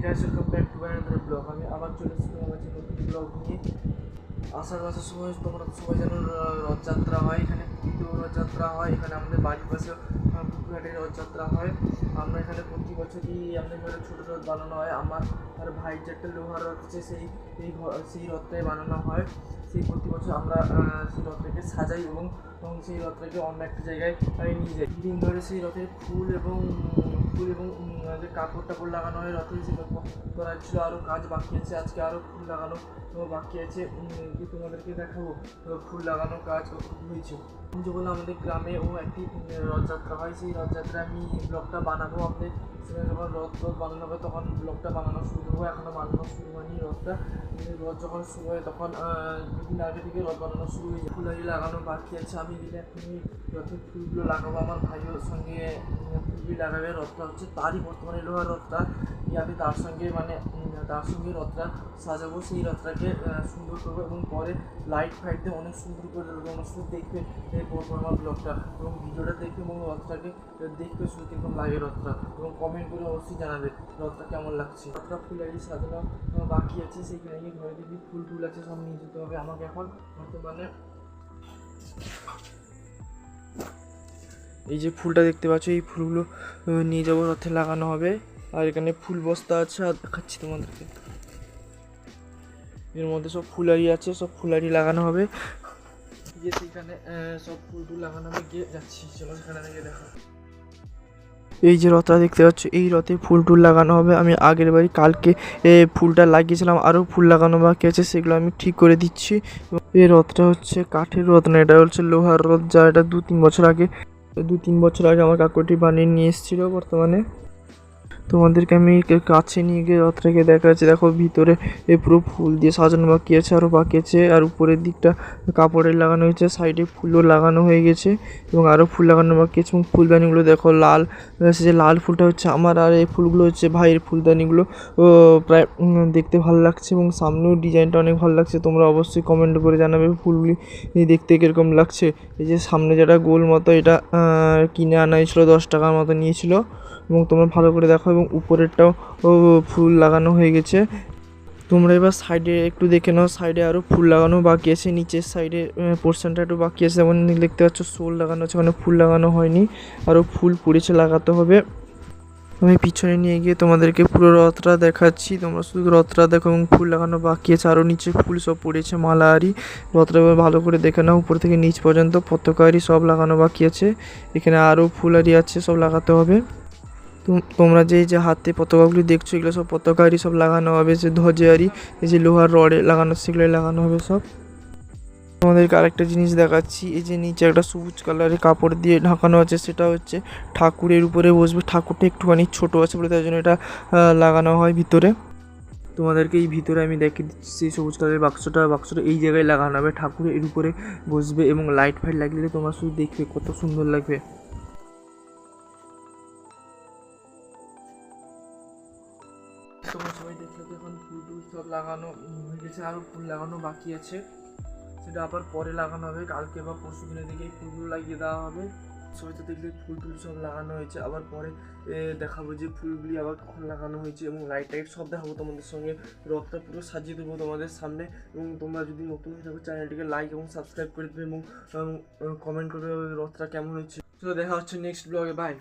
Guys, welcome back to another blog. আমি আবার চলে এসেছি আমার যে নতুন ব্লগ নিয়ে। আষাঢ় মাসের সময় তোমরা সবাই জানো রথযাত্রা হয়, এখানে পুরীতেও রথযাত্রা হয়, এখানে আমাদের বাড়ির পাশে পুকুরহাটে রথযাত্রা হয়। আমরা এখানে প্রতি বছরই আমাদের ঘরে ছোটো রথ বানানো হয়। আমার আর ভাইয়ের যে একটা লোহার রথ আছে সেই রথটাই বানানো হয়। সেই প্রতি বছর আমরা সেই রথটাকে সাজাই এবং সেই রথটাকে অন্য একটা জায়গায় নিয়ে যাই। দিন ধরে সেই রথের ফুল এবং যে কাপড় টাপড় লাগানো হয় রথে, সেরকম করা ছিল। আরও কাজ বাকি আছে, আজকে আরও ফুল লাগানো বাকি আছে, তোমাদেরকে দেখাবো ফুল লাগানো কাজ হয়েছে। যেগুলো আমাদের গ্রামেও একটি রথযাত্রা হয়, সেই রথযাত্রা আমি ব্লগটা বানাবো। আমাদের সেখানে যখন রথ বানানো হবে তখন ব্লগটা বানানো শুরু করবো। এখনও বানানো শুরু হয়নি রথটা। রথ যখন শুরু হয় তখন দুদিন আগে থেকে রথ বানানো শুরু হয়ে যায়। ফুলারি লাগানো বাকি আছে, আমি গেলে এখনই রথের ফুলগুলো লাগাবো। আমার ভাইয়ের সঙ্গে ফুলগুলি লাগাবে। রথটা হচ্ছে তারই বর্তমানে লোহার রথটা, আমি তার সঙ্গে রথটা সাজাবো। সেই রথটাকে সুন্দর করবো এবং পরে লাইট ফাইট দিয়ে অনেক সুন্দর করে অনুষ্ঠান দেখবে আমার ব্লগটা এবং ভিডিওটা দেখবে এবং রথটাকে দেখবে শুধু কীরকম লাগে রথটা, এবং কমেন্ট করে অবশ্যই জানাবে রথটা কেমন লাগছে। রথটা ফুলারি সাজানো বাকি আছে, সেইখানে গিয়ে ঘরে দেখি ফুল টুল আছে, সব নিয়ে যেতে হবে আমাকে এখন বর্তমানে। এই যে ফুলটা দেখতে পাচ্ছ, এই ফুলগুলো নিয়ে যাবো, রথে লাগানো হবে। আর এখানে ফুল বস্তা আছে, আর দেখাচ্ছি তোমাদেরকে। এর মধ্যে সব ফুলারি আছে, সব ফুলারি লাগানো হবে। গিয়ে সেইখানে সব ফুল টুল লাগানো হবে, গিয়ে যাচ্ছি, চলো সেখানে গিয়ে দেখা। এই যে রথটা দেখতে পাচ্ছ, এই রথে ফুল টুল লাগানো হবে। আমি আগের বাড়ি কালকে ফুলটা লাগিয়েছিলাম, আরও ফুল লাগানো বাকি আছে, সেগুলো আমি ঠিক করে দিচ্ছি। এই রথটা হচ্ছে কাঠের রথ না, এটা হচ্ছে লোহার রথ, যা এটা 2-3 বছর আগে আমার কাকুটি বানিয়ে নিয়ে এসেছিলো। বর্তমানে তোমাদেরকে আমি কাছে নিয়ে গিয়ে রথটাকে দেখাচ্ছি। দেখো ভিতরে পুরো ফুল দিয়ে সাজানো বাকি আছে, আরও বাকি আছে। আর উপরের দিকটা কাপড়ের লাগানো হয়েছে, সাইডে ফুলও লাগানো হয়ে গেছে এবং আরও ফুল লাগানো বাকি আছে। এবং ফুলদানিগুলো দেখো লাল, যে লাল ফুলটা হচ্ছে আমার, আর এই ফুলগুলো হচ্ছে ভাইয়ের। ফুলদানিগুলো প্রায় দেখতে ভালো লাগছে এবং সামনেও ডিজাইনটা অনেক ভালো লাগছে। তোমরা অবশ্যই কমেন্ট করে জানাবে ফুলগুলি দেখতে কীরকম লাগছে। এই যে সামনে যেটা গোল মতো, এটা কিনে আনা হয়েছিলো, 10 টাকার মতো নিয়েছিল। এবং তোমরা ভালো করে দেখো, এবং উপরেরটাও ফুল লাগানো হয়ে গেছে। তোমরা এবার সাইডে একটু দেখে নাও, সাইডে আরও ফুল লাগানো বাকি আছে। নিচের সাইডে পোর্শনটা একটু বাকি আছে, যেমন দেখতে পাচ্ছ শোল লাগানো আছে, ওখানে ফুল লাগানো হয়নি, আরও ফুল পড়েছে, লাগাতে হবে। আমি পিছনে নিয়ে গিয়ে তোমাদেরকে পুরো রথটা দেখাচ্ছি, তোমরা শুধু রথটা দেখো। এবং ফুল লাগানো বাকি আছে, আরও নিচে ফুল সব পড়েছে, মালা আরি। রথটা ভালো করে দেখে নাও, উপর থেকে নিচ পর্যন্ত পতাকা আরি সব লাগানো বাকি আছে। এখানে আরও ফুল আরি আছে, সব লাগাতে হবে। তোমরা যে হাতে পতাকাগুলি দেখছো, এগুলো সব পতাকারই সব লাগানো হবে। যে ধ্বজারি, এই যে লোহার রডে লাগানো, সেগুলো লাগানো হবে সব। তোমাদেরকে আরেকটা জিনিস দেখাচ্ছি, এই যে নিচে একটা সবুজ কালারের কাপড় দিয়ে ঢাকানো আছে, সেটা হচ্ছে ঠাকুরের উপরে বসবে। ঠাকুরটা একটুখানি ছোটো আছে বলে তাই জন্য এটা লাগানো হয় ভিতরে। তোমাদেরকে এই ভিতরে আমি দেখে দিচ্ছি, সেই সবুজ কালারের বাক্সটা এই জায়গায় লাগানো হবে, ঠাকুরের এর উপরে বসবে। এবং লাইট ফাইট লাগলে তোমরা শুধু দেখবে কত সুন্দর লাগবে। তোমরা সবাই দেখলে তো এখন ফুল টুল সব লাগানো হয়ে গেছে, আরও ফুল লাগানো বাকি আছে, সেটা আবার পরে লাগানো হবে। কালকে বা পরশু দিনের দিকে এই ফুলগুলো লাগিয়ে দেওয়া হবে। সবাই তো দেখলে ফুল টুল সব লাগানো হয়েছে, আবার পরে দেখাবো যে ফুলগুলি আবার কখন লাগানো হয়েছে, এবং লাইট টাইট সব দেখাবো তোমাদের সঙ্গে। রথটা পুরো সাজিয়ে দেবো তোমাদের সামনে। এবং তোমরা যদি নতুন হয়ে থাকো, চ্যানেলটিকে লাইক এবং সাবস্ক্রাইব করে দেবে এবং কমেন্ট করবে রথটা কেমন হচ্ছে। তো দেখা হচ্ছে নেক্সট ব্লগে, বাই।